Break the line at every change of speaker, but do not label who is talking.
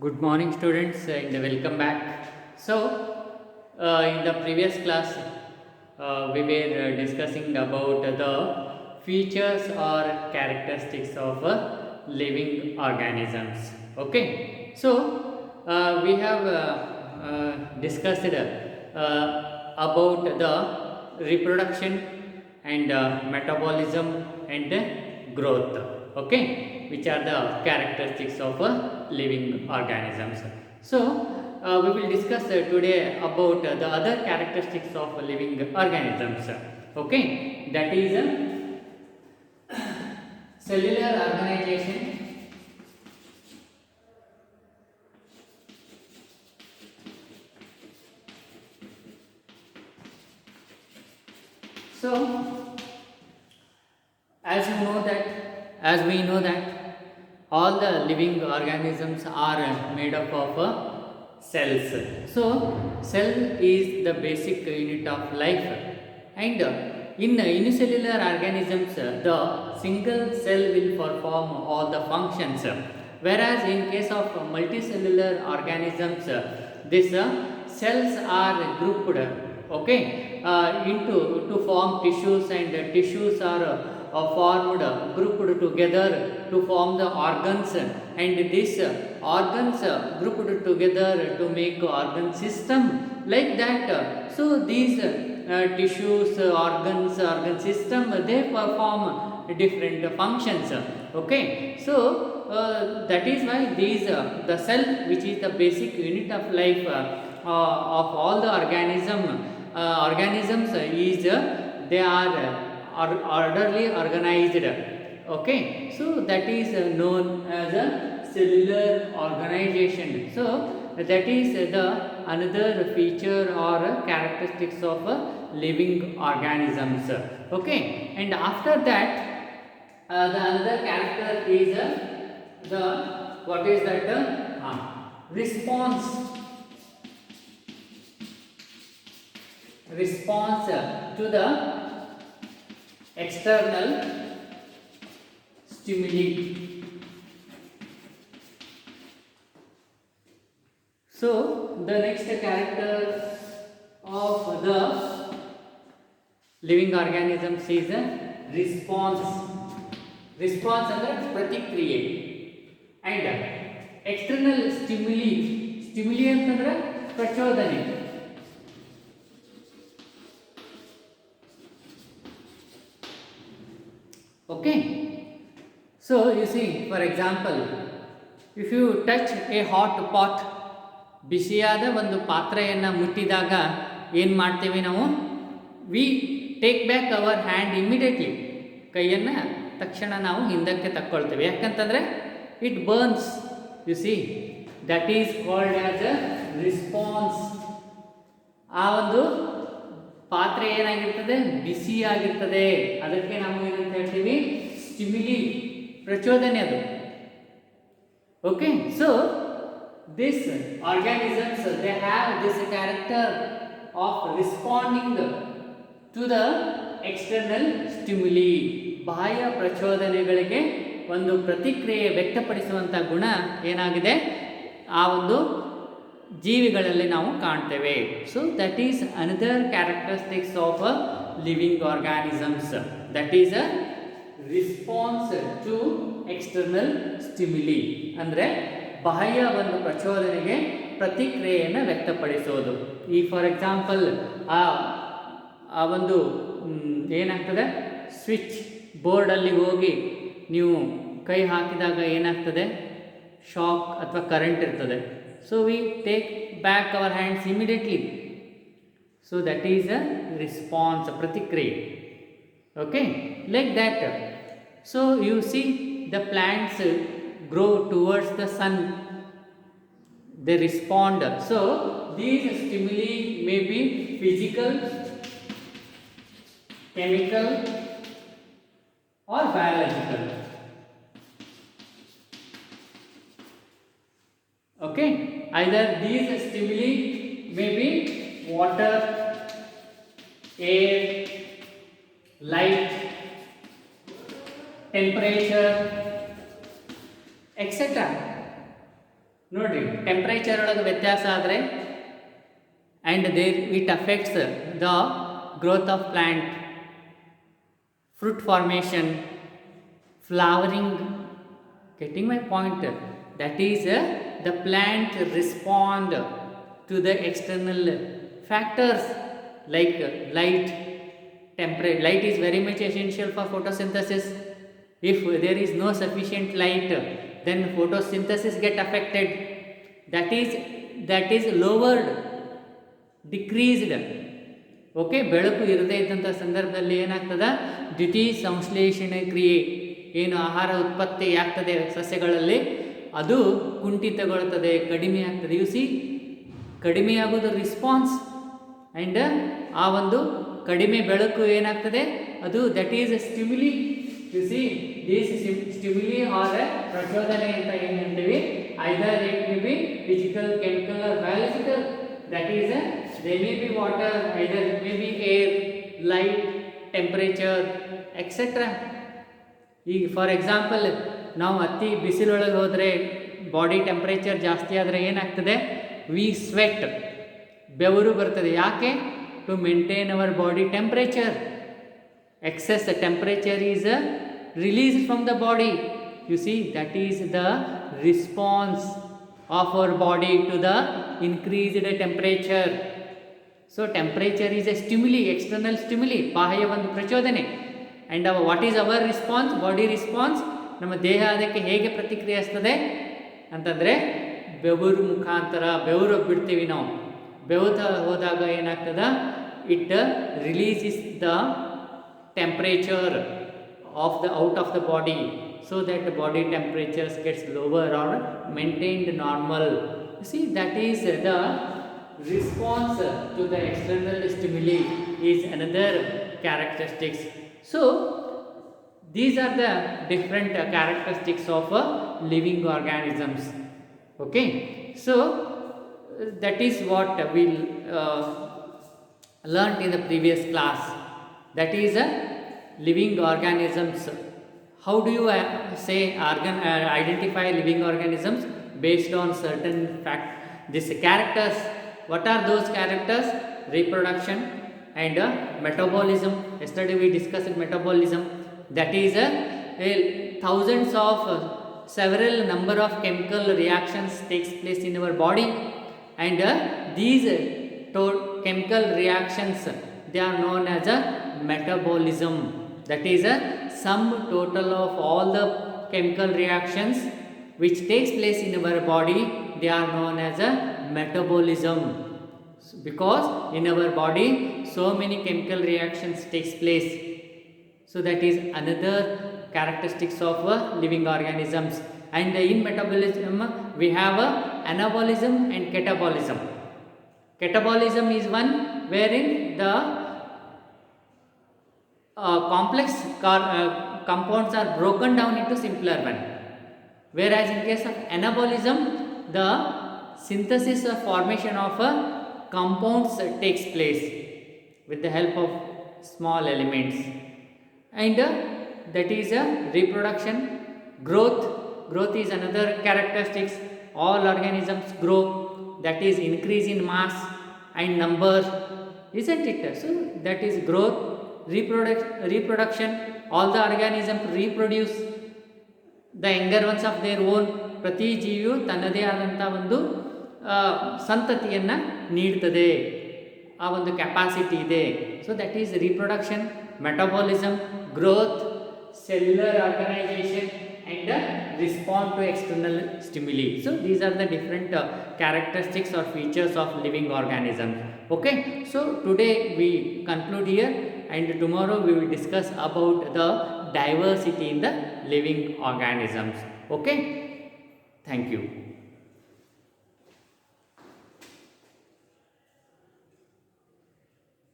Good morning, students, and welcome back. In the previous class, we were discussing about the features or characteristics of living organisms. Okay, we have discussed about the reproduction and metabolism and growth. Okay, which are the characteristics of living organisms. We will discuss today about the other characteristics of living organisms. Okay, that is cellular organization. So, as you know that, as we know that all the living organisms are made up of cells. So cell is the basic unit of life, and in unicellular organisms the single cell will perform all the functions, whereas in case of multicellular organisms these cells are grouped, okay, into to form tissues, and tissues are formed grouped together to form the organs, and these organs grouped together to make organ system like that. So these tissues, organs, organ system, they perform different functions. Okay, so that is why these the cell, which is the basic unit of life of all the organisms, is they are orderly organized. Okay, so that is known as a cellular organization. So that is the another feature or characteristics of living organisms. Okay, and after that the another character is the what is that response to the external stimuli. So the next character of the living organisms is a response. Response ಅಂದ್ರೆ ಪ್ರತಿಕ್ರಿಯೆ, and external stimuli ಅಂತಂದ್ರೆ ಪ್ರಚೋದನೆ. Okay, so you see, for example, if you touch a hot pot, ಬಿಸಿಯಾದ ಒಂದು ಪಾತ್ರೆಯನ್ನು ಮುಟ್ಟಿದಾಗ ಏನು ಮಾಡ್ತೀವಿ ನಾವು? V take back hour hand immediately. ಕೈಯನ್ನು ತಕ್ಷಣ ನಾವು ಹಿಂದಕ್ಕೆ ತಕ್ಕೊಳ್ತೇವೆ. ಯಾಕಂತಂದರೆ it burns. You see, that is called as a response. ಆ ಒಂದು ಪಾತ್ರೆ ಏನಾಗಿರ್ತದೆ? ಬಿಸಿಯಾಗಿರ್ತದೆ. ಅದಕ್ಕೆ ನಾವು ಏನಂತ ಹೇಳ್ತೀವಿ? ಸ್ಟಿಮ್ಯುಲಿ, ಪ್ರಚೋದನೆ ಅದು. Okay, so this organisms, they have this character of responding to the external stimuli. ಬಾಹ್ಯ ಪ್ರಚೋದನೆಗಳಿಗೆ ಒಂದು ಪ್ರತಿಕ್ರಿಯೆ ವ್ಯಕ್ತಪಡಿಸುವಂಥ ಗುಣ ಏನಾಗಿದೆ ಆ ಒಂದು ಜೀವಿಗಳಲ್ಲಿ ನಾವು ಕಾಣ್ತೇವೆ. So that is another characteristics of living organisms, that is a response to external stimuli. ಅಂದರೆ ಬಾಹ್ಯ ಒಂದು ಪ್ರಚೋದನೆಗೆ ಪ್ರತಿಕ್ರಿಯೆಯನ್ನು ವ್ಯಕ್ತಪಡಿಸೋದು. ಈ ಫಾರ್ ಎಕ್ಸಾಂಪಲ್ ಆ ಒಂದು ಏನಾಗ್ತದೆ, ಸ್ವಿಚ್ ಬೋರ್ಡಲ್ಲಿ ಹೋಗಿ ನೀವು ಕೈ ಹಾಕಿದಾಗ ಏನಾಗ್ತದೆ? ಶಾಕ್ ಅಥವಾ ಕರೆಂಟ್ ಇರ್ತದೆ. So we take back our hands immediately. So that is a response, ಪ್ರತಿಕ್ರಿಯೆ. Okay, like that. So you see the plants grow towards the sun, they respond. So these stimuli may be physical, chemical or biological. Okay, either these stimuli may be water, air, light, temperature, etc. So, ನೋಡ್ರಿ temperature ಒಳಗೆ ವ್ಯತ್ಯಾಸ ಆದರೆ and there it affects the growth of plant, fruit formation, flowering. Getting my point? That is the plant respond to the external factors like light, temperature. Light is very much essential for photosynthesis. If there is no sufficient light, then photosynthesis get affected. That is lowered, decreased. Okay, ಬೆಳಕು ಇರದೇ ಇದ್ದಂಥ ಸಂದರ್ಭದಲ್ಲಿ ಏನಾಗ್ತದೆ, ದ್ಯುತಿ ಸಂಶ್ಲೇಷಣೆ ಕ್ರಿಯೆ ಏನು ಆಹಾರ ಉತ್ಪತ್ತಿ ಆಗ್ತದೆ ಸಸ್ಯಗಳಲ್ಲಿ ಅದು ಕುಂಠಿತಗೊಳ್ತದೆ, ಕಡಿಮೆ ಆಗ್ತದೆ. ಯು ಸಿ, ಕಡಿಮೆಯಾಗೋದು ರಿಸ್ಪಾನ್ಸ್ ಆ್ಯಂಡ್ ಆ ಒಂದು ಕಡಿಮೆ ಬೆಳಕು ಏನಾಗ್ತದೆ ಅದು that is stimuli. You see, this stimuli or ಪ್ರಚೋದನೆ ಅಂತ ಏನು ಹೇಳ್ತೀವಿ, either it may be physical, chemical or biological. That is there may be water, either it may be air, light, temperature, etc. ಈಗ ಫಾರ್ ಎಕ್ಸಾಂಪಲ್ ನಾವು ಅತಿ ಬಿಸಿಲೊಳಗೆ ಹೋದರೆ body temperature ಜಾಸ್ತಿ ಆದರೆ ಏನಾಗ್ತದೆ, ವಿ ಸ್ವೆಟ್, ಬೆವರು ಬರ್ತದೆ. ಯಾಕೆ? To maintain our body temperature. Excess temperature is released from the body. You see, that is the response of our body to the increased temperature. So temperature is a stimuli, external stimuli, ಬಾಹ್ಯ ಒಂದು ಪ್ರಚೋದನೆ. and what is our response, body response? ನಮ್ಮ ದೇಹ ಅದಕ್ಕೆ ಹೇಗೆ ಪ್ರತಿಕ್ರಿಯಿಸ್ತದೆ ಅಂತಂದರೆ ಬೆವರು ಮುಖಾಂತರ. ಬೆವರು ಬಿಡ್ತೀವಿ ನಾವು, ಬೆವತ ಹೋದಾಗ ಏನಾಗ್ತದೆ, it releases the temperature of the out of the body, so that the body temperatures gets lower or maintained normal. You see, that is the response to the external stimuli is another characteristics. So these are the different characteristics of living organisms. Okay, so that is what we learnt in the previous class. That is living organisms. How do you say identify living organisms? Based on certain these characters. What are those characters? Reproduction and metabolism. Yesterday we discussed metabolism. That is thousands of several number of chemical reactions takes place in our body, and these chemical reactions, they are known as a metabolism. That is a sum total of all the chemical reactions which takes place in our body, they are known as a metabolism. Because in our body so many chemical reactions takes place. So that is another characteristics of living organisms. And in metabolism we have anabolism and catabolism. Catabolism is one wherein the complex compounds are broken down into simpler one, whereas in case of anabolism the synthesis or formation of compounds takes place with the help of small elements. And that is reproduction. Growth is another characteristics. All organisms grow, that is increase in mass and number, isn't it? So that is growth. Reproduction, all the organisms reproduce the younger ones of their own. ಪ್ರತಿ ಜೀವಿಯು ತನ್ನದೇ ಆದಂಥ ಒಂದು ಸಂತತಿಯನ್ನು ನೀಡ್ತದೆ, ಆ ಒಂದು capacity ಇದೆ. So that is reproduction, metabolism, growth, cellular organization and respond to external stimuli. So these are the different characteristics or features of living organisms. Okay, so today we conclude here, and tomorrow we will discuss about the diversity in the living organisms. Okay, thank you.